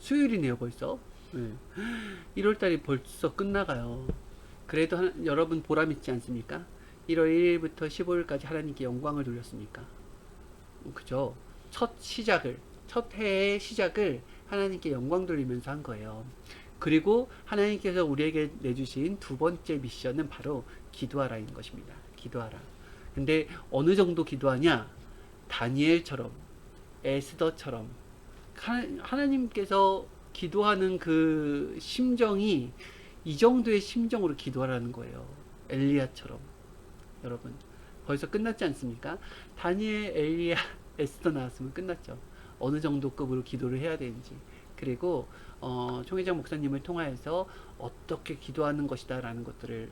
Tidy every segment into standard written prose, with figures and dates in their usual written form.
수요일이네요 벌써. 네. 1월달이 벌써 끝나가요. 그래도 여러분 보람 있지 않습니까? 1월 1일부터 15일까지 하나님께 영광을 돌렸으니까. 그죠? 첫 해의 시작을 하나님께 영광 돌리면서 한 거예요. 그리고 하나님께서 우리에게 내주신 두 번째 미션은 바로 기도하라인 것입니다. 기도하라. 근데 어느 정도 기도하냐? 다니엘처럼, 에스더처럼 하나님께서 기도하는 그 심정이 이 정도의 심정으로 기도하라는 거예요. 엘리야처럼. 여러분 벌써 끝났지 않습니까? 다니엘, 엘리야, 에스더 나왔으면 끝났죠. 어느 정도 급으로 기도를 해야 되는지, 그리고 총회장 목사님을 통하여서 어떻게 기도하는 것이다 라는 것들을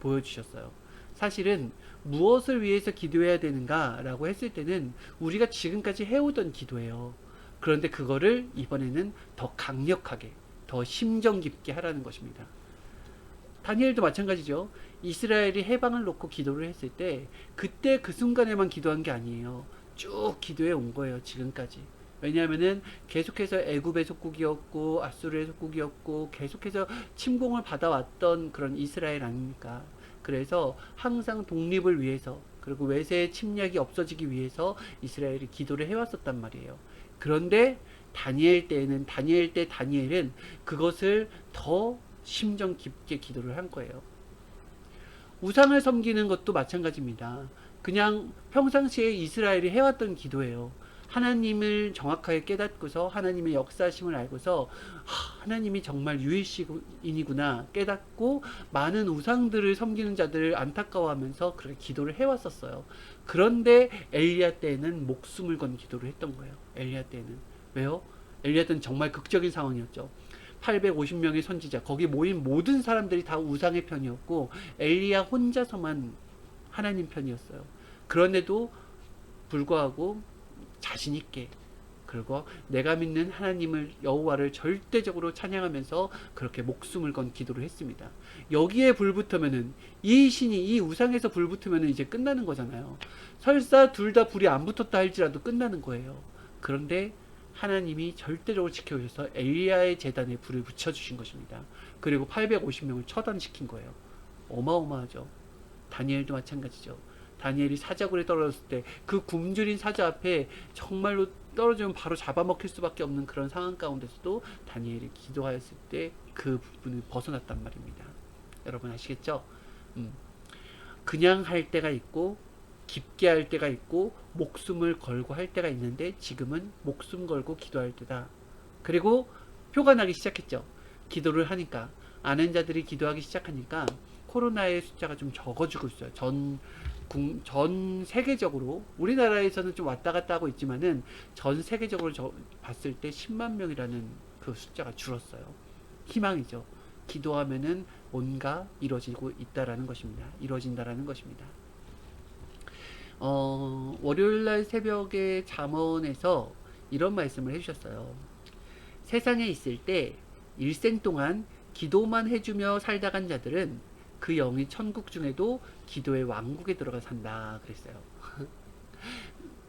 보여주셨어요. 사실은 무엇을 위해서 기도해야 되는가 라고 했을 때는 우리가 지금까지 해오던 기도예요. 그런데 그거를 이번에는 더 강력하게, 더 심정 깊게 하라는 것입니다. 다니엘도 마찬가지죠. 이스라엘이 해방을 놓고 기도를 했을 때 그때 그 순간에만 기도한 게 아니에요. 쭉 기도해 온 거예요. 지금까지. 왜냐하면은 계속해서 애굽의 속국이었고 아수르의 속국이었고 계속해서 침공을 받아왔던 그런 이스라엘 아닙니까? 그래서 항상 독립을 위해서, 그리고 외세의 침략이 없어지기 위해서 이스라엘이 기도를 해왔었단 말이에요. 그런데 다니엘은 그것을 더 심정 깊게 기도를 한 거예요. 우상을 섬기는 것도 마찬가지입니다. 그냥 평상시에 이스라엘이 해왔던 기도예요. 하나님을 정확하게 깨닫고서 하나님의 역사심을 알고서 하나님이 정말 유일신이구나 깨닫고 많은 우상들을 섬기는 자들을 안타까워하면서 그렇게 기도를 해왔었어요. 그런데 엘리야 때는 목숨을 건 기도를 했던 거예요. 엘리야 때는. 왜요? 엘리야 때는 정말 극적인 상황이었죠. 850명의 선지자, 거기 모인 모든 사람들이 다 우상의 편이었고 엘리야 혼자서만 하나님 편이었어요. 그런데도 불구하고 자신 있게, 그리고 내가 믿는 하나님을, 여호와를 절대적으로 찬양하면서 그렇게 목숨을 건 기도를 했습니다. 여기에 불 붙으면은, 이 신이 이 우상에서 불 붙으면은 이제 끝나는 거잖아요. 설사 둘 다 불이 안 붙었다 할지라도 끝나는 거예요. 그런데 하나님이 절대적으로 지켜주셔서 엘리야의 제단에 불을 붙여주신 것입니다. 그리고 850명을 처단시킨 거예요. 어마어마하죠. 다니엘도 마찬가지죠. 다니엘이 사자굴에 떨어졌을 때 그 굶주린 사자 앞에 정말로 떨어지면 바로 잡아먹힐 수밖에 없는 그런 상황 가운데서도 다니엘이 기도하였을 때 그 부분을 벗어났단 말입니다. 여러분 아시겠죠? 그냥 할 때가 있고 깊게 할 때가 있고 목숨을 걸고 할 때가 있는데 지금은 목숨 걸고 기도할 때다. 그리고 표가 나기 시작했죠. 기도를 하니까, 아는 자들이 기도하기 시작하니까 코로나의 숫자가 좀 적어지고 있어요. 전 세계적으로, 우리나라에서는 좀 왔다 갔다 하고 있지만은 전 세계적으로 봤을 때 10만 명이라는 그 숫자가 줄었어요. 희망이죠. 기도하면은 뭔가 이루어지고 있다라는 것입니다. 이루어진다라는 것입니다. 월요일날 새벽에 잠언에서 이런 말씀을 해주셨어요. 세상에 있을 때 일생 동안 기도만 해주며 살다 간 자들은 그 영이 천국 중에도 기도의 왕국에 들어가 산다 그랬어요.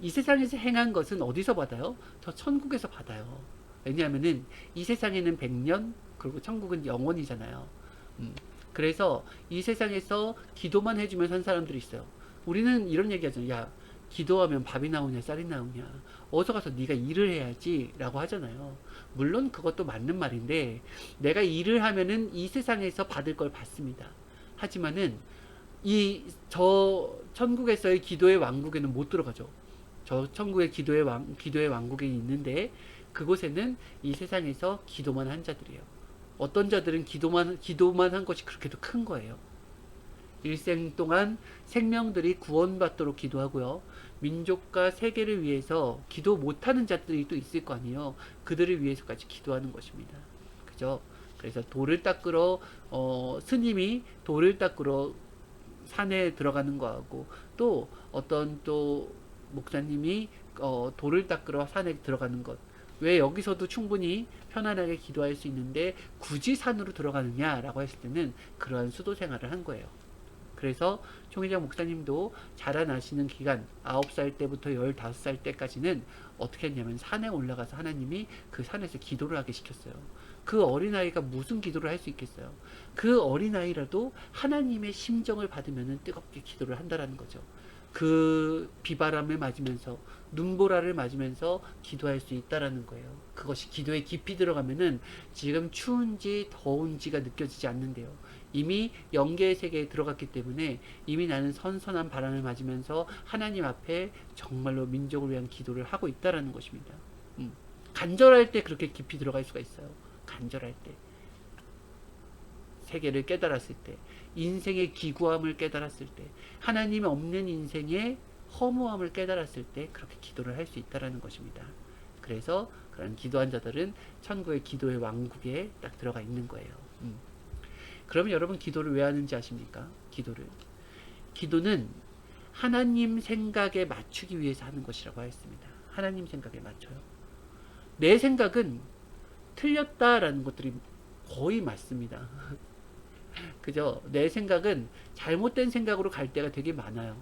이 세상에서 행한 것은 어디서 받아요? 저 천국에서 받아요. 왜냐하면은 이 세상에는 100년, 그리고 천국은 영원이잖아요. 그래서 이 세상에서 기도만 해주면 산 사람들이 있어요. 우리는 이런 얘기 하잖아요. 야, 기도하면 밥이 나오냐 쌀이 나오냐, 어서 가서 네가 일을 해야지 라고 하잖아요. 물론 그것도 맞는 말인데, 내가 일을 하면은 이 세상에서 받을 걸 받습니다. 하지만은 저 천국에서의 기도의 왕국에는 못 들어가죠. 저 천국의 기도의 왕국에 있는데 그곳에는 이 세상에서 기도만 한 자들이에요. 어떤 자들은 기도만 한 것이 그렇게도 큰 거예요. 일생 동안 생명들이 구원받도록 기도하고요. 민족과 세계를 위해서 기도 못하는 자들이 또 있을 거 아니에요. 그들을 위해서까지 기도하는 것입니다. 그죠? 그래서 돌을 닦으러 스님이 돌을 닦으러 산에 들어가는 거하고, 또 어떤 또 목사님이 돌을 닦으러 산에 들어가는 것, 왜 여기서도 충분히 편안하게 기도할 수 있는데 굳이 산으로 들어가느냐라고 했을 때는 그러한 수도 생활을 한 거예요. 그래서 총회장 목사님도 자라나시는 기간 9살 때부터 15살 때까지는 어떻게 했냐면 산에 올라가서 하나님이 그 산에서 기도를 하게 시켰어요. 그 어린아이가 무슨 기도를 할 수 있겠어요? 그 어린아이라도 하나님의 심정을 받으면 뜨겁게 기도를 한다라는 거죠. 그 비바람을 맞으면서 눈보라를 맞으면서 기도할 수 있다라는 거예요. 그것이 기도에 깊이 들어가면은 지금 추운지 더운지가 느껴지지 않는데요. 이미 영계의 세계에 들어갔기 때문에 이미 나는 선선한 바람을 맞으면서 하나님 앞에 정말로 민족을 위한 기도를 하고 있다라는 것입니다. 간절할 때 그렇게 깊이 들어갈 수가 있어요. 간절할 때. 세계를 깨달았을 때, 인생의 기구함을 깨달았을 때, 하나님이 없는 인생의 허무함을 깨달았을 때 그렇게 기도를 할 수 있다라는 것입니다. 그래서 그런 기도한 자들은 천국의 기도의 왕국에 딱 들어가 있는 거예요. 그러면 여러분 기도를 왜 하는지 아십니까? 기도는 하나님 생각에 맞추기 위해서 하는 것이라고 하였습니다. 하나님 생각에 맞춰요. 내 생각은 틀렸다라는 것들이 거의 맞습니다. 그죠? 내 생각은 잘못된 생각으로 갈 때가 되게 많아요.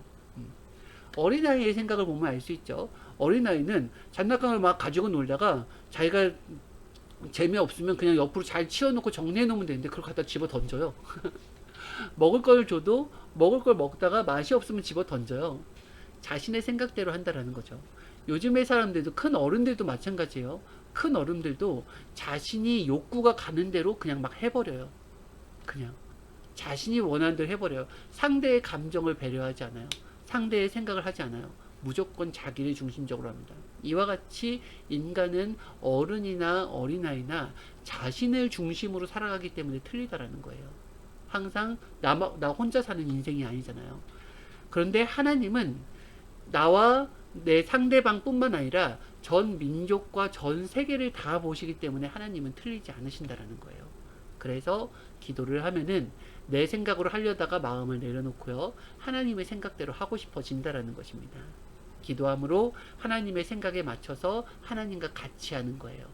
어린아이의 생각을 보면 알 수 있죠. 어린아이는 장난감을 막 가지고 놀다가 자기가 재미없으면 그냥 옆으로 잘 치워놓고 정리해놓으면 되는데 그걸 갖다 집어 던져요. 먹을 걸 줘도 먹을 걸 먹다가 맛이 없으면 집어 던져요. 자신의 생각대로 한다라는 거죠. 요즘의 사람들도, 큰 어른들도 마찬가지예요. 큰 어른들도 자신이 욕구가 가는 대로 그냥 막 해버려요. 그냥 자신이 원하는 대로 해버려요. 상대의 감정을 배려하지 않아요. 상대의 생각을 하지 않아요. 무조건 자기를 중심적으로 합니다. 이와 같이 인간은 어른이나 어린아이나 자신을 중심으로 살아가기 때문에 틀리다라는 거예요. 항상 나 혼자 사는 인생이 아니잖아요. 그런데 하나님은 나와 내 상대방뿐만 아니라 전 민족과 전 세계를 다 보시기 때문에 하나님은 틀리지 않으신다라는 거예요. 그래서 기도를 하면은 내 생각으로 하려다가 마음을 내려놓고요, 하나님의 생각대로 하고 싶어진다라는 것입니다. 기도함으로 하나님의 생각에 맞춰서 하나님과 같이 하는 거예요.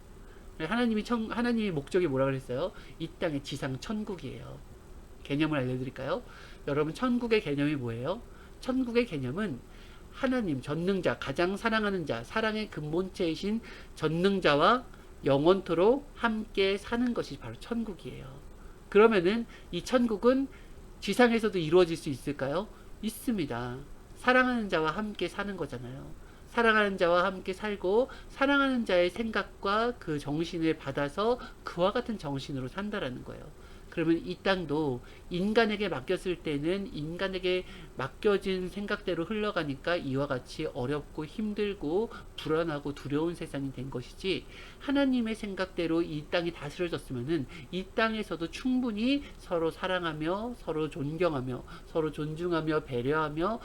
하나님의 목적이 뭐라 그랬어요? 이 땅의 지상 천국이에요. 개념을 알려드릴까요? 여러분, 천국의 개념이 뭐예요? 천국의 개념은 하나님, 전능자, 가장 사랑하는 자, 사랑의 근본체이신 전능자와 영원토록 함께 사는 것이 바로 천국이에요. 그러면은 이 천국은 지상에서도 이루어질 수 있을까요? 있습니다. 사랑하는 자와 함께 사는 거잖아요. 사랑하는 자와 함께 살고 사랑하는 자의 생각과 그 정신을 받아서 그와 같은 정신으로 산다라는 거예요. 그러면 이 땅도 인간에게 맡겼을 때는 인간에게 맡겨진 생각대로 흘러가니까 이와 같이 어렵고 힘들고 불안하고 두려운 세상이 된 것이지, 하나님의 생각대로 이 땅이 다스려졌으면은 이 땅에서도 충분히 서로 사랑하며 서로 존경하며 서로 존중하며 배려하며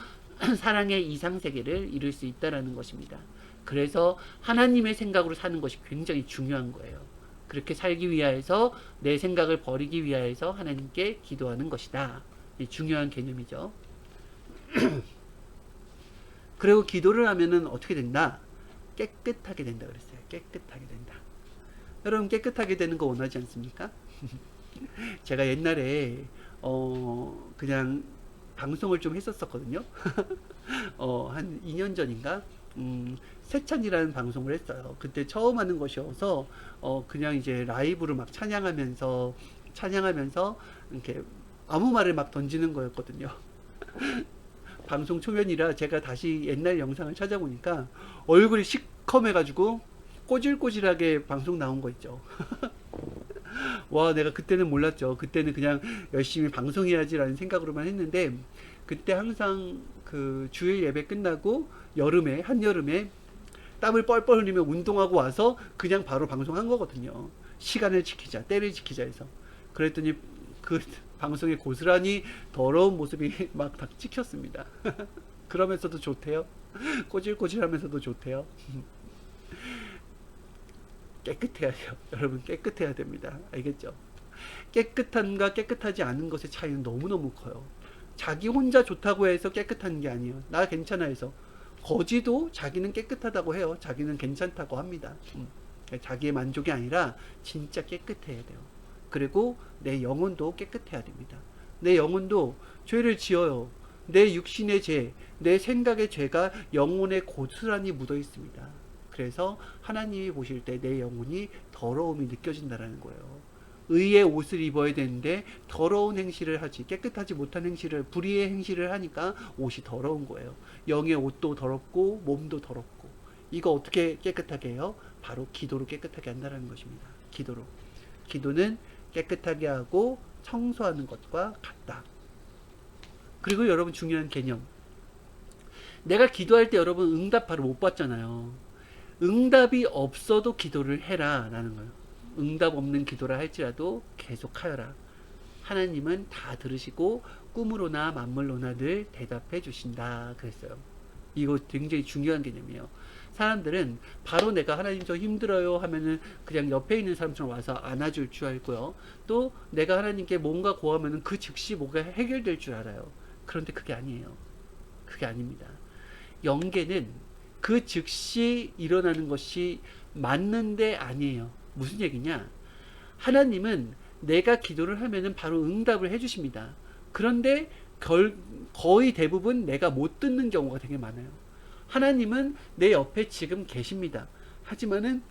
사랑의 이상세계를 이룰 수 있다는 것입니다. 그래서 하나님의 생각으로 사는 것이 굉장히 중요한 거예요. 그렇게 살기 위하여서 내 생각을 버리기 위하여서 하나님께 기도하는 것이다. 중요한 개념이죠. 그리고 기도를 하면은 어떻게 된다? 깨끗하게 된다 그랬어요. 깨끗하게 된다. 여러분, 깨끗하게 되는 거 원하지 않습니까? 제가 옛날에 그냥 방송을 좀 했었거든요. 한 2년 전인가? 세찬이라는 방송을 했어요. 그때 처음 하는 것이어서 그냥 이제 라이브로 막 찬양하면서 이렇게 아무 말을 막 던지는 거였거든요. 방송 초면이라 제가 다시 옛날 영상을 찾아보니까 얼굴이 시커매가지고 꼬질꼬질하게 방송 나온 거 있죠. 와, 내가 그때는 몰랐죠. 그때는 그냥 열심히 방송해야지라는 생각으로만 했는데, 그때 항상 그 주일 예배 끝나고 한여름에 땀을 뻘뻘 흘리며 운동하고 와서 그냥 바로 방송한 거거든요. 시간을 지키자, 때를 지키자 해서. 그랬더니 그 방송에 고스란히 더러운 모습이 막 다 찍혔습니다. 그러면서도 좋대요. 꼬질꼬질하면서도 좋대요. 깨끗해야 돼요. 여러분, 깨끗해야 됩니다. 알겠죠? 깨끗함과 깨끗하지 않은 것의 차이는 너무너무 커요. 자기 혼자 좋다고 해서 깨끗한 게 아니에요. 나 괜찮아 해서. 거지도 자기는 깨끗하다고 해요. 자기는 괜찮다고 합니다. 자기의 만족이 아니라 진짜 깨끗해야 돼요. 그리고 내 영혼도 깨끗해야 됩니다. 내 영혼도 죄를 지어요. 내 육신의 죄, 내 생각의 죄가 영혼에 고스란히 묻어 있습니다. 그래서 하나님이 보실 때 내 영혼이 더러움이 느껴진다라는 거예요. 의의 옷을 입어야 되는데 더러운 행실을 하지, 깨끗하지 못한 행실을, 불의의 행실을 하니까 옷이 더러운 거예요. 영의 옷도 더럽고 몸도 더럽고. 이거 어떻게 깨끗하게 해요? 바로 기도로 깨끗하게 한다는 것입니다. 기도로. 기도는 깨끗하게 하고 청소하는 것과 같다. 그리고 여러분, 중요한 개념. 내가 기도할 때 여러분 응답 바로 못 받잖아요. 응답이 없어도 기도를 해라 라는 거예요. 응답 없는 기도라 할지라도 계속 하여라. 하나님은 다 들으시고 꿈으로나 만물로나 늘 대답해 주신다 그랬어요. 이거 굉장히 중요한 개념이에요. 사람들은 바로 내가 하나님 저 힘들어요 하면은 그냥 옆에 있는 사람처럼 와서 안아줄 줄 알고요. 또 내가 하나님께 뭔가 구하면은 그 즉시 뭐가 해결될 줄 알아요. 그런데 그게 아니에요. 그게 아닙니다. 영계는 그 즉시 일어나는 것이 맞는데 아니에요. 무슨 얘기냐? 하나님은 내가 기도를 하면은 바로 응답을 해주십니다. 그런데 거의 대부분 내가 못 듣는 경우가 되게 많아요. 하나님은 내 옆에 지금 계십니다. 하지만은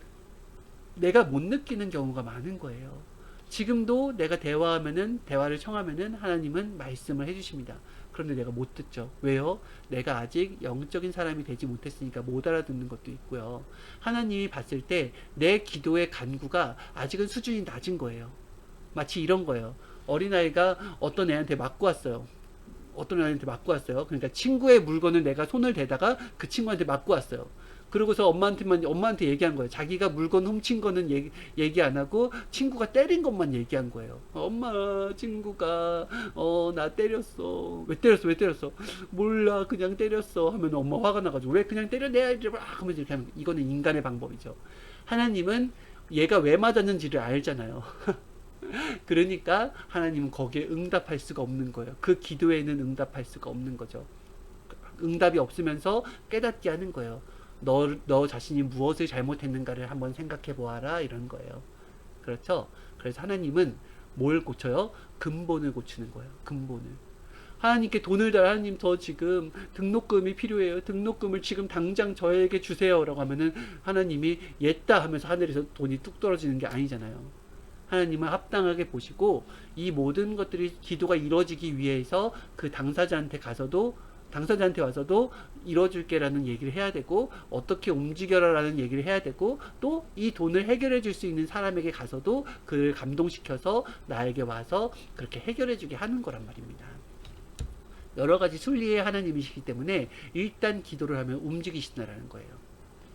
내가 못 느끼는 경우가 많은 거예요. 지금도 내가 대화를 청하면은 하나님은 말씀을 해주십니다. 그런데 내가 못 듣죠. 왜요? 내가 아직 영적인 사람이 되지 못했으니까 못 알아듣는 것도 있고요. 하나님이 봤을 때 내 기도의 간구가 아직은 수준이 낮은 거예요. 마치 이런 거예요. 어린아이가 어떤 애한테 맞고 왔어요. 그러니까 친구의 물건을 내가 손을 대다가 그 친구한테 맞고 왔어요. 그러고서 엄마한테 얘기한 거예요. 자기가 물건 훔친 거는 얘기 안 하고 친구가 때린 것만 얘기한 거예요. 엄마, 친구가 나 때렸어. 왜 때렸어? 몰라, 그냥 때렸어. 하면 엄마 화가 나가지고 왜 그냥 때려, 내 아이를 막 하면서 이렇게 하면, 이거는 인간의 방법이죠. 하나님은 얘가 왜 맞았는지를 알잖아요. 그러니까 하나님은 거기에 응답할 수가 없는 거예요. 그 기도에는 응답할 수가 없는 거죠. 응답이 없으면서 깨닫게 하는 거예요. 너 자신이 무엇을 잘못했는가를 한번 생각해 보아라, 이런 거예요. 그렇죠? 그래서 하나님은 뭘 고쳐요? 근본을 고치는 거예요. 근본을. 하나님께 돈을 달라. 하나님, 저 지금 등록금이 필요해요. 등록금을 지금 당장 저에게 주세요 라고 하면은 하나님이 옛다 하면서 하늘에서 돈이 뚝 떨어지는 게 아니잖아요. 하나님은 합당하게 보시고 이 모든 것들이 기도가 이루어지기 위해서 그 당사자한테 와서도 이뤄줄게라는 얘기를 해야 되고, 어떻게 움직여라라는 얘기를 해야 되고, 또 이 돈을 해결해 줄 수 있는 사람에게 가서도 그를 감동시켜서 나에게 와서 그렇게 해결해 주게 하는 거란 말입니다. 여러 가지 순리의 하나님이시기 때문에 일단 기도를 하면 움직이신다라는 거예요.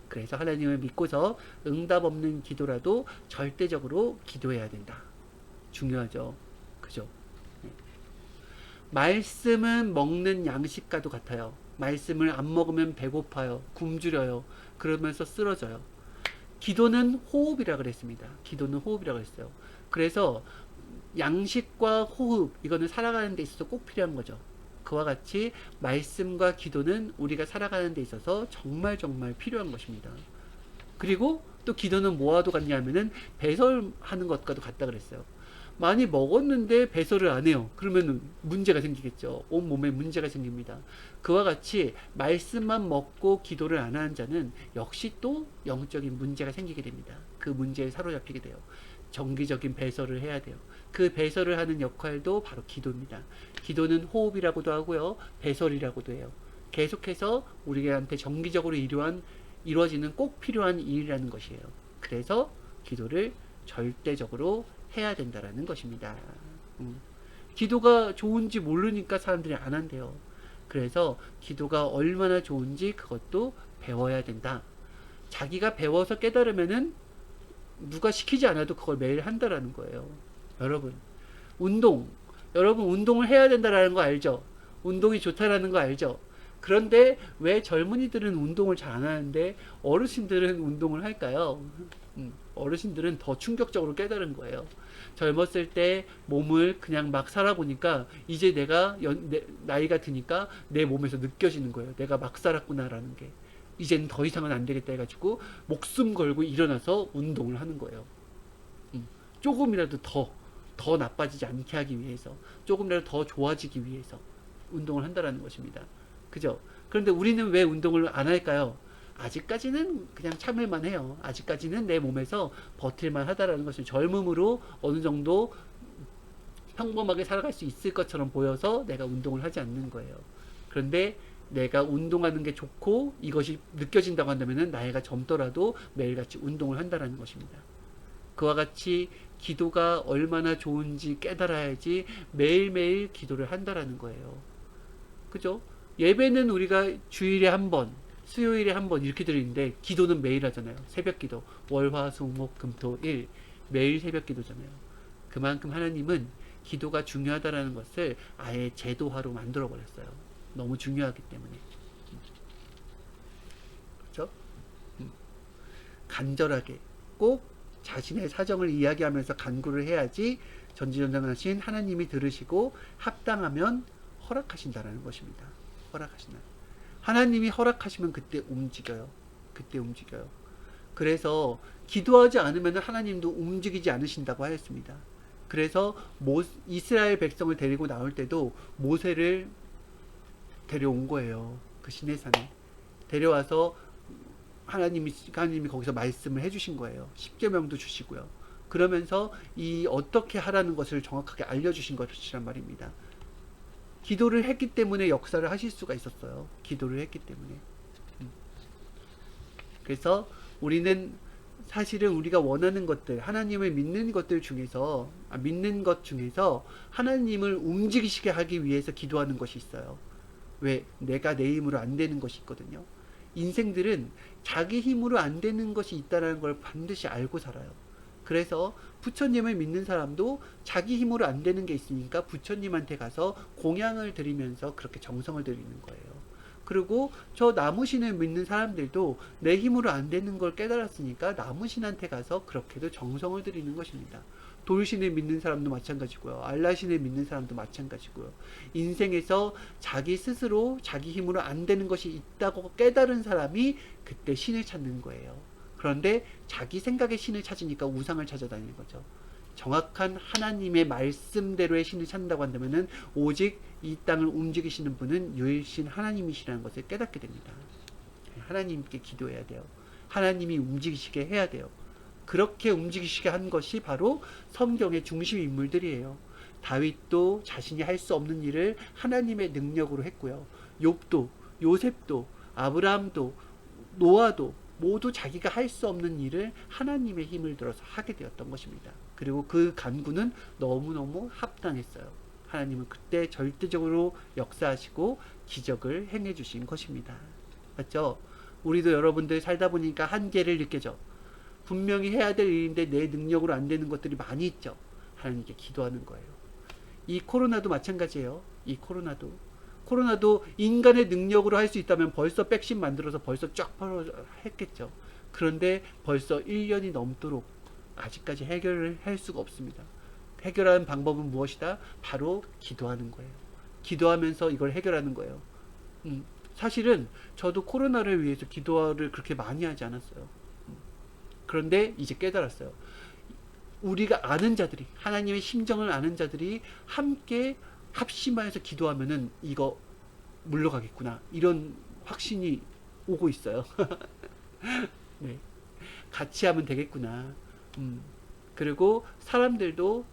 그래서 하나님을 믿고서 응답 없는 기도라도 절대적으로 기도해야 된다. 중요하죠. 그죠? 말씀은 먹는 양식과도 같아요. 말씀을 안 먹으면 배고파요. 굶주려요. 그러면서 쓰러져요. 기도는 호흡이라 그랬습니다. 기도는 호흡이라 그랬어요. 그래서 양식과 호흡, 이거는 살아가는 데 있어서 꼭 필요한 거죠. 그와 같이 말씀과 기도는 우리가 살아가는 데 있어서 정말 필요한 것입니다. 그리고 또 기도는 뭐와도 같냐면은 배설하는 것과도 같다 그랬어요. 많이 먹었는데 배설을 안 해요. 그러면 문제가 생기겠죠. 온몸에 문제가 생깁니다. 그와 같이 말씀만 먹고 기도를 안 하는 자는 역시 또 영적인 문제가 생기게 됩니다. 그 문제에 사로잡히게 돼요. 정기적인 배설을 해야 돼요. 그 배설을 하는 역할도 바로 기도입니다. 기도는 호흡이라고도 하고요, 배설이라고도 해요. 계속해서 우리한테 정기적으로 이루어지는 꼭 필요한 일이라는 것이에요. 그래서 기도를 절대적으로 해야 된다라는 것입니다. 기도가 좋은지 모르니까 사람들이 안 한대요. 그래서 기도가 얼마나 좋은지 그것도 배워야 된다. 자기가 배워서 깨달으면은 누가 시키지 않아도 그걸 매일 한다라는 거예요. 여러분 운동을 해야 된다라는 거 알죠? 운동이 좋다라는 거 알죠? 그런데 왜 젊은이들은 운동을 잘 안 하는데 어르신들은 운동을 할까요? 어르신들은 더 충격적으로 깨달은 거예요. 젊었을 때 몸을 그냥 막 살아보니까 이제 나이가 드니까 내 몸에서 느껴지는 거예요. 내가 막 살았구나라는 게. 이제는 더 이상은 안 되겠다 해가지고 목숨 걸고 일어나서 운동을 하는 거예요. 조금이라도 더 더 나빠지지 않게 하기 위해서, 조금이라도 더 좋아지기 위해서 운동을 한다라는 것입니다. 그죠? 그런데 우리는 왜 운동을 안 할까요? 아직까지는 그냥 참을만 해요. 아직까지는 내 몸에서 버틸만 하다라는 것을, 젊음으로 어느 정도 평범하게 살아갈 수 있을 것처럼 보여서 내가 운동을 하지 않는 거예요. 그런데 내가 운동하는 게 좋고 이것이 느껴진다고 한다면 나이가 젊더라도 매일같이 운동을 한다는 것입니다. 그와 같이 기도가 얼마나 좋은지 깨달아야지 매일매일 기도를 한다는 거예요. 그죠? 예배는 우리가 주일에 한 번, 수요일에 한 번 이렇게 드리는데, 기도는 매일 하잖아요. 새벽 기도. 월, 화, 수, 목, 금, 토, 일. 매일 새벽 기도잖아요. 그만큼 하나님은 기도가 중요하다는 것을 아예 제도화로 만들어 버렸어요. 너무 중요하기 때문에. 그렇죠? 간절하게 꼭 자신의 사정을 이야기하면서 간구를 해야지 전지전능하신 하나님이 들으시고 합당하면 허락하신다라는 것입니다. 허락하신다. 하나님이 허락하시면 그때 움직여요. 그때 움직여요. 그래서 기도하지 않으면 하나님도 움직이지 않으신다고 하였습니다. 그래서 이스라엘 백성을 데리고 나올 때도 모세를 데려온 거예요. 그 시내산에 데려와서 하나님이 거기서 말씀을 해주신 거예요. 십계명도 주시고요. 그러면서 이 어떻게 하라는 것을 정확하게 알려주신 것이란 말입니다. 기도를 했기 때문에 역사를 하실 수가 있었어요. 기도를 했기 때문에. 그래서 우리는 사실은 우리가 원하는 것들, 하나님을 믿는 것들 중에서, 믿는 것 중에서 하나님을 움직이시게 하기 위해서 기도하는 것이 있어요. 왜? 내가 내 힘으로 안 되는 것이 있거든요. 인생들은 자기 힘으로 안 되는 것이 있다는 걸 반드시 알고 살아요. 그래서 부처님을 믿는 사람도 자기 힘으로 안 되는 게 있으니까 부처님한테 가서 공양을 드리면서 그렇게 정성을 드리는 거예요. 그리고 저 나무신을 믿는 사람들도 내 힘으로 안 되는 걸 깨달았으니까 나무신한테 가서 그렇게도 정성을 드리는 것입니다. 돌신을 믿는 사람도 마찬가지고요. 알라신을 믿는 사람도 마찬가지고요. 인생에서 자기 스스로 자기 힘으로 안 되는 것이 있다고 깨달은 사람이 그때 신을 찾는 거예요. 그런데 자기 생각의 신을 찾으니까 우상을 찾아다니는 거죠. 정확한 하나님의 말씀대로의 신을 찾는다고 한다면 오직 이 땅을 움직이시는 분은 유일신 하나님이시라는 것을 깨닫게 됩니다. 하나님께 기도해야 돼요. 하나님이 움직이시게 해야 돼요. 그렇게 움직이시게 한 것이 바로 성경의 중심 인물들이에요. 다윗도 자신이 할 수 없는 일을 하나님의 능력으로 했고요. 욥도, 요셉도, 아브라함도, 노아도 모두 자기가 할 수 없는 일을 하나님의 힘을 들어서 하게 되었던 것입니다. 그리고 그 간구는 너무너무 합당했어요. 하나님은 그때 절대적으로 역사하시고 기적을 행해 주신 것입니다. 맞죠? 우리도 여러분들 살다 보니까 한계를 느껴져. 분명히 해야 될 일인데 내 능력으로 안 되는 것들이 많이 있죠. 하나님께 기도하는 거예요. 이 코로나도 마찬가지예요. 이 코로나도 인간의 능력으로 할 수 있다면 벌써 백신 만들어서 벌써 쫙 했겠죠. 그런데 벌써 1년이 넘도록 아직까지 해결을 할 수가 없습니다. 해결하는 방법은 무엇이다? 바로 기도하는 거예요. 기도하면서 이걸 해결하는 거예요. 사실은 저도 코로나를 위해서 기도를 그렇게 많이 하지 않았어요. 그런데 이제 깨달았어요. 우리가 아는 자들이, 하나님의 심정을 아는 자들이 함께 합심하여서 기도하면은 이거 물러가겠구나, 이런 확신이 오고 있어요. 네. 같이 하면 되겠구나. 그리고 사람들도,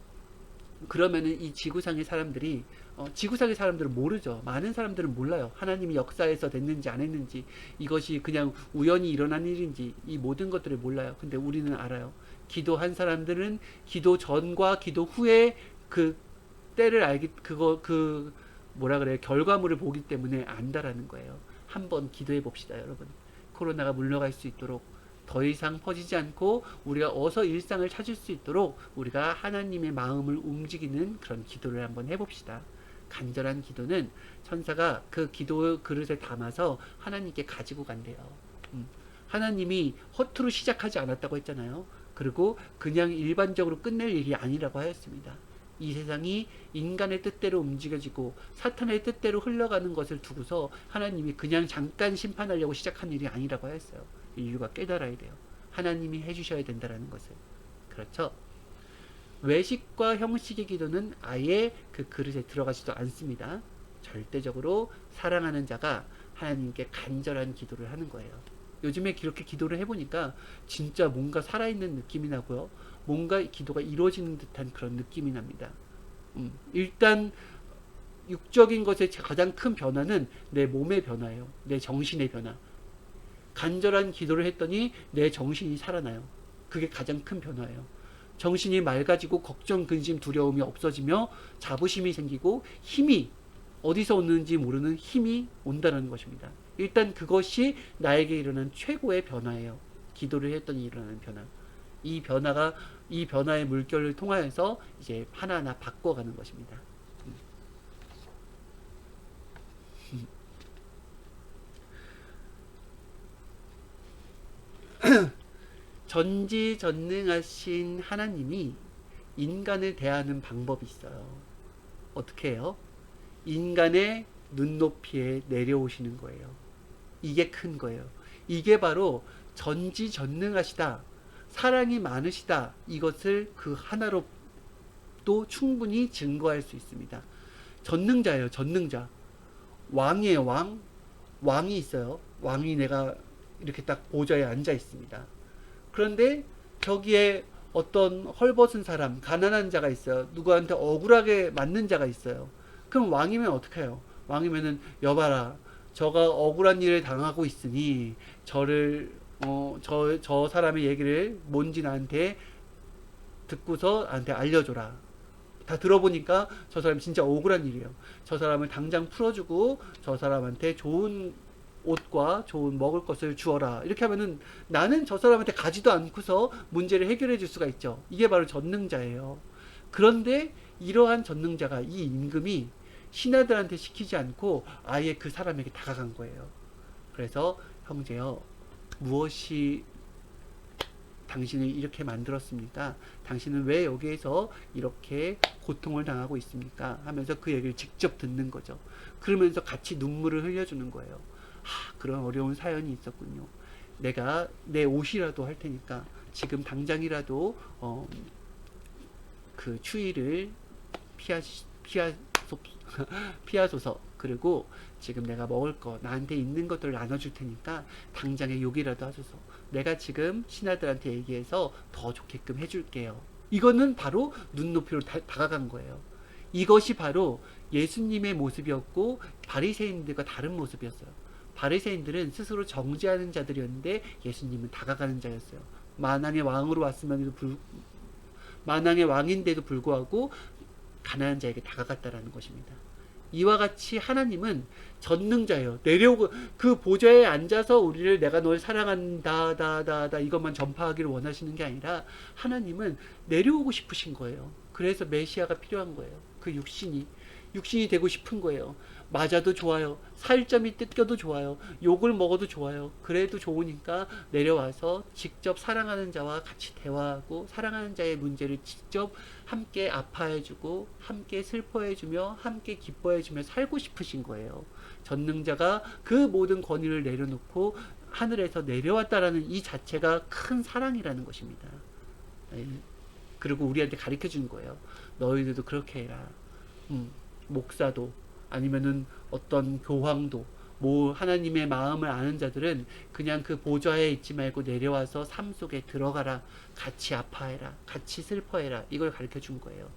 그러면은 이 지구상의 사람들이, 지구상의 사람들은 모르죠. 많은 사람들은 몰라요. 하나님이 역사에서 됐는지 안 했는지, 이것이 그냥 우연히 일어난 일인지, 이 모든 것들을 몰라요. 근데 우리는 알아요. 기도한 사람들은 기도 전과 기도 후에 그 때를 결과물을 보기 때문에 안다라는 거예요. 한번 기도해 봅시다, 여러분. 코로나가 물러갈 수 있도록, 더 이상 퍼지지 않고 우리가 어서 일상을 찾을 수 있도록 우리가 하나님의 마음을 움직이는 그런 기도를 한번 해봅시다. 간절한 기도는 천사가 그 기도 그릇에 담아서 하나님께 가지고 간대요. 하나님이 허투루 시작하지 않았다고 했잖아요. 그리고 그냥 일반적으로 끝낼 일이 아니라고 하였습니다. 이 세상이 인간의 뜻대로 움직여지고 사탄의 뜻대로 흘러가는 것을 두고서 하나님이 그냥 잠깐 심판하려고 시작한 일이 아니라고 했어요. 인류가 깨달아야 돼요. 하나님이 해주셔야 된다는 것을. 그렇죠? 외식과 형식의 기도는 아예 그 그릇에 들어가지도 않습니다. 절대적으로 사랑하는 자가 하나님께 간절한 기도를 하는 거예요. 요즘에 그렇게 기도를 해보니까 진짜 뭔가 살아있는 느낌이 나고요. 뭔가 기도가 이루어지는 듯한 그런 느낌이 납니다. 일단 육적인 것의 가장 큰 변화는 내 몸의 변화예요. 내 정신의 변화. 간절한 기도를 했더니 내 정신이 살아나요. 그게 가장 큰 변화예요. 정신이 맑아지고 걱정, 근심, 두려움이 없어지며 자부심이 생기고 힘이 어디서 오는지 모르는 힘이 온다는 것입니다. 일단 그것이 나에게 일어난 최고의 변화예요. 기도를 했더니 일어나는 변화. 이 변화의 물결을 통하여서 이제 하나하나 바꿔가는 것입니다. 전지전능하신 하나님이 인간을 대하는 방법이 있어요. 어떻게 해요? 인간의 눈높이에 내려오시는 거예요. 이게 큰 거예요. 이게 바로 전지전능하시다, 사랑이 많으시다, 이것을 그 하나로 또 충분히 증거할 수 있습니다. 전능자예요. 전능자. 왕이에요. 왕이 있어요. 왕이 내가 이렇게 딱 보좌에 앉아 있습니다. 그런데 저기에 어떤 헐벗은 사람, 가난한 자가 있어요. 누구한테 억울하게 맞는 자가 있어요. 그럼 왕이면 어떻게 해요? 왕이면은 여봐라, 저가 억울한 일을 당하고 있으니 저를 저 사람의 얘기를 뭔지 나한테 듣고서 나한테 알려줘라. 다 들어보니까 저 사람이 진짜 억울한 일이에요. 저 사람을 당장 풀어주고 저 사람한테 좋은 옷과 좋은 먹을 것을 주어라. 이렇게 하면은 나는 저 사람한테 가지도 않고서 문제를 해결해 줄 수가 있죠. 이게 바로 전능자예요. 그런데 이러한 전능자가 이 임금이 신하들한테 시키지 않고 아예 그 사람에게 다가간 거예요. 그래서 형제여, 무엇이 당신을 이렇게 만들었습니까? 당신은 왜 여기에서 이렇게 고통을 당하고 있습니까? 하면서 그 얘기를 직접 듣는 거죠. 그러면서 같이 눈물을 흘려주는 거예요. 그런 어려운 사연이 있었군요. 내가 내 옷이라도 할 테니까 지금 당장이라도 그 추위를 피하소서. 그리고 지금 내가 먹을 거, 나한테 있는 것들을 나눠줄 테니까 당장에 욕이라도 하소서. 내가 지금 신하들한테 얘기해서 더 좋게끔 해줄게요. 이거는 바로 눈높이로 다가간 거예요. 이것이 바로 예수님의 모습이었고 바리새인들과 다른 모습이었어요. 바리새인들은 스스로 정죄하는 자들이었는데 예수님은 다가가는 자였어요. 만왕의 왕으로 만왕의 왕인데도 불구하고 가난한 자에게 다가갔다라는 것입니다. 이와 같이 하나님은 전능자예요. 내려오고 그 보좌에 앉아서 우리를 내가 널 사랑한다 다다다 이것만 전파하기를 원하시는 게 아니라 하나님은 내려오고 싶으신 거예요. 그래서 메시아가 필요한 거예요. 그 육신이 되고 싶은 거예요. 맞아도 좋아요. 살점이 뜯겨도 좋아요. 욕을 먹어도 좋아요. 그래도 좋으니까 내려와서 직접 사랑하는 자와 같이 대화하고 사랑하는 자의 문제를 직접 함께 아파해주고 함께 슬퍼해주며 함께 기뻐해주며 살고 싶으신 거예요. 전능자가 그 모든 권위를 내려놓고 하늘에서 내려왔다라는 이 자체가 큰 사랑이라는 것입니다. 그리고 우리한테 가르쳐 주는 거예요. 너희들도 그렇게 해라. 목사도 아니면은 어떤 교황도 뭐 하나님의 마음을 아는 자들은 그냥 그 보좌에 있지 말고 내려와서 삶 속에 들어가라. 같이 아파해라. 같이 슬퍼해라. 이걸 가르쳐 준 거예요.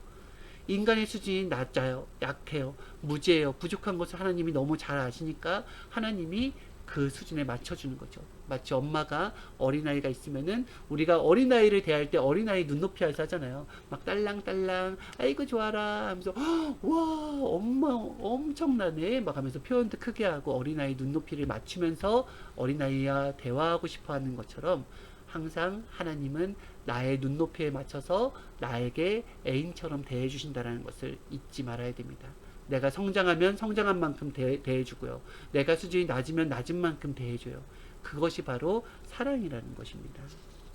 인간의 수준이 낮아요. 약해요. 무지해요. 부족한 것을 하나님이 너무 잘 아시니까 하나님이 그 수준에 맞춰주는 거죠. 마치 엄마가 어린아이가 있으면은 우리가 어린아이를 대할 때 어린아이 눈높이 해서 하잖아요. 막 딸랑딸랑 아이고 좋아라 하면서 와 엄마 엄청나네 막 하면서 표현도 크게 하고 어린아이 눈높이를 맞추면서 어린아이와 대화하고 싶어 하는 것처럼 항상 하나님은 나의 눈높이에 맞춰서 나에게 애인처럼 대해주신다는 것을 잊지 말아야 됩니다. 내가 성장하면 성장한 만큼 대해주고요. 내가 수준이 낮으면 낮은 만큼 대해줘요. 그것이 바로 사랑이라는 것입니다.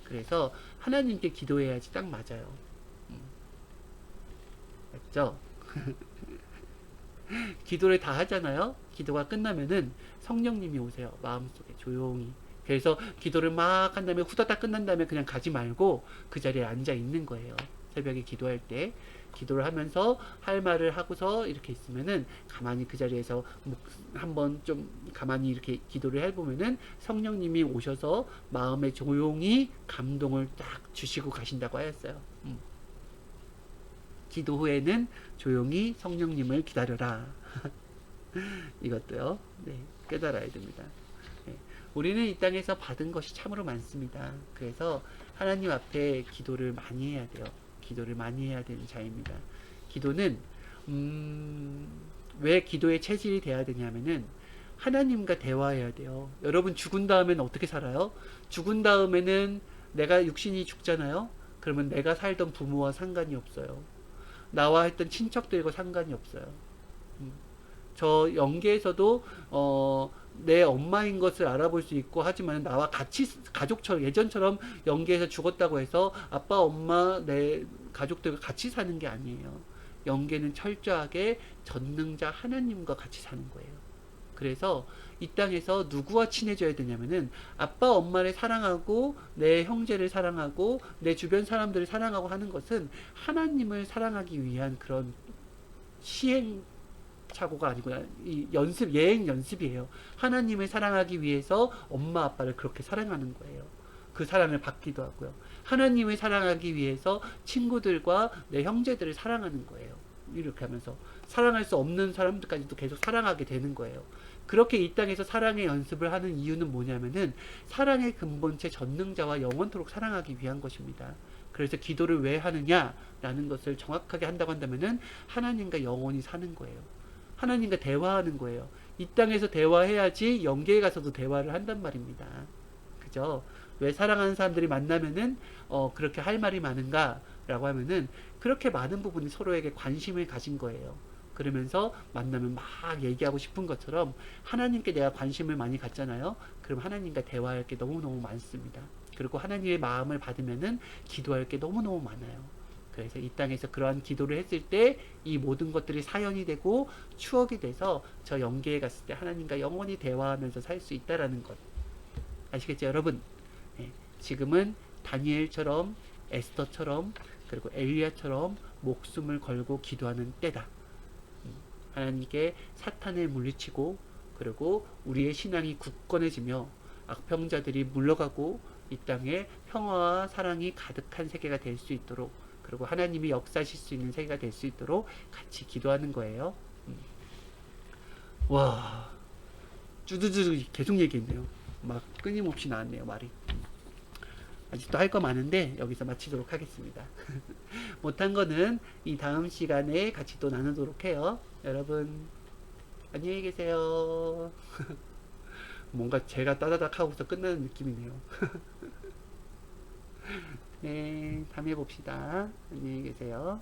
그래서 하나님께 기도해야지 딱 맞아요. 맞죠? 기도를 다 하잖아요. 기도가 끝나면은 성령님이 오세요. 마음속에 조용히. 그래서 기도를 막 한 다음에 후다닥 끝난 다음에 그냥 가지 말고 그 자리에 앉아 있는 거예요. 새벽에 기도할 때 기도를 하면서 할 말을 하고서 이렇게 있으면은 가만히 그 자리에서 한번 좀 가만히 이렇게 기도를 해보면은 성령님이 오셔서 마음에 조용히 감동을 딱 주시고 가신다고 하였어요. 기도 후에는 조용히 성령님을 기다려라. 이것도요. 네, 깨달아야 됩니다. 네, 우리는 이 땅에서 받은 것이 참으로 많습니다. 그래서 하나님 앞에 기도를 많이 해야 돼요. 기도를 많이 해야 되는 자입니다. 기도는 왜 기도의 체질이 돼야 되냐면은 하나님과 대화해야 돼요. 여러분 죽은 다음에는 어떻게 살아요? 죽은 다음에는 내가 육신이 죽잖아요. 그러면 내가 살던 부모와 상관이 없어요. 나와 했던 친척들과 상관이 없어요. 저 연계에서도 내 엄마인 것을 알아볼 수 있고 하지만 나와 같이 가족처럼 예전처럼 연계에서 죽었다고 해서 아빠 엄마 내 가족들과 같이 사는 게 아니에요. 연계는 철저하게 전능자 하나님과 같이 사는 거예요. 그래서 이 땅에서 누구와 친해져야 되냐면은 아빠 엄마를 사랑하고 내 형제를 사랑하고 내 주변 사람들을 사랑하고 하는 것은 하나님을 사랑하기 위한 그런 시행 착오가 아니고 이 연습 예행 연습이에요. 하나님을 사랑하기 위해서 엄마 아빠를 그렇게 사랑하는 거예요. 그 사랑을 받기도 하고요. 하나님을 사랑하기 위해서 친구들과 내 형제들을 사랑하는 거예요. 이렇게 하면서 사랑할 수 없는 사람들까지도 계속 사랑하게 되는 거예요. 그렇게 이 땅에서 사랑의 연습을 하는 이유는 뭐냐면은 사랑의 근본체 전능자와 영원토록 사랑하기 위한 것입니다. 그래서 기도를 왜 하느냐라는 것을 정확하게 한다고 한다면은 하나님과 영원히 사는 거예요. 하나님과 대화하는 거예요. 이 땅에서 대화해야지 영계에 가서도 대화를 한단 말입니다. 그죠? 왜 사랑하는 사람들이 만나면은 그렇게 할 말이 많은가? 라고 하면은 그렇게 많은 부분이 서로에게 관심을 가진 거예요. 그러면서 만나면 막 얘기하고 싶은 것처럼 하나님께 내가 관심을 많이 갖잖아요. 그럼 하나님과 대화할 게 너무너무 많습니다. 그리고 하나님의 마음을 받으면은 기도할 게 너무너무 많아요. 그래서 이 땅에서 그러한 기도를 했을 때 이 모든 것들이 사연이 되고 추억이 돼서 저 영계에 갔을 때 하나님과 영원히 대화하면서 살 수 있다라는 것. 아시겠죠, 여러분? 네, 지금은 다니엘처럼 에스더처럼 그리고 엘리야처럼 목숨을 걸고 기도하는 때다. 하나님께 사탄을 물리치고 그리고 우리의 신앙이 굳건해지며 악평자들이 물러가고 이 땅에 평화와 사랑이 가득한 세계가 될 수 있도록 그리고 하나님이 역사하실 수 있는 세계가 될 수 있도록 같이 기도하는 거예요. 와, 쭈두쭈두 계속 얘기했네요. 막 끊임없이 나왔네요, 말이. 아직도 할 거 많은데 여기서 마치도록 하겠습니다. 못한 거는 이 다음 시간에 같이 또 나누도록 해요. 여러분 안녕히 계세요. 뭔가 제가 따다닥 하고서 끝나는 느낌이네요. 네, 다음에 봅시다. 안녕히 계세요.